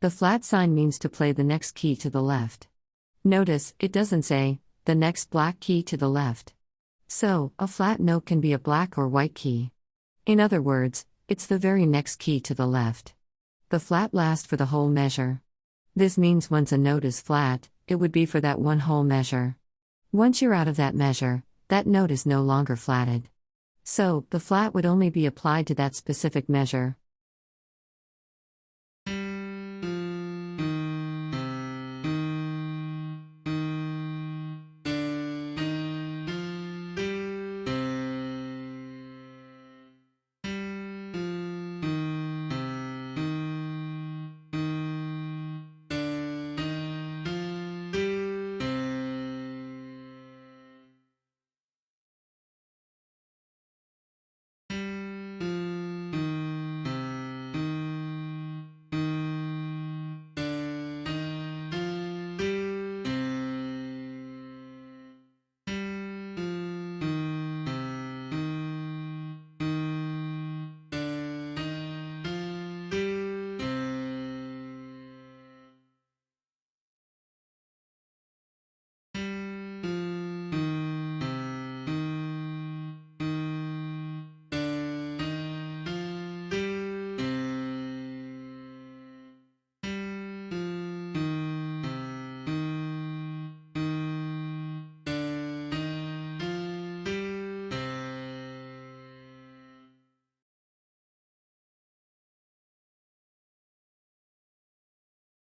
The flat sign means to play the next key to the left. Notice, it doesn't say, the next black key to the left. So, a flat note can be a black or white key. In other words, it's the very next key to the left. The flat lasts for the whole measure. This means once a note is flat, it would be for that one whole measure. Once you're out of that measure, that note is no longer flatted. So, the flat would only be applied to that specific measure.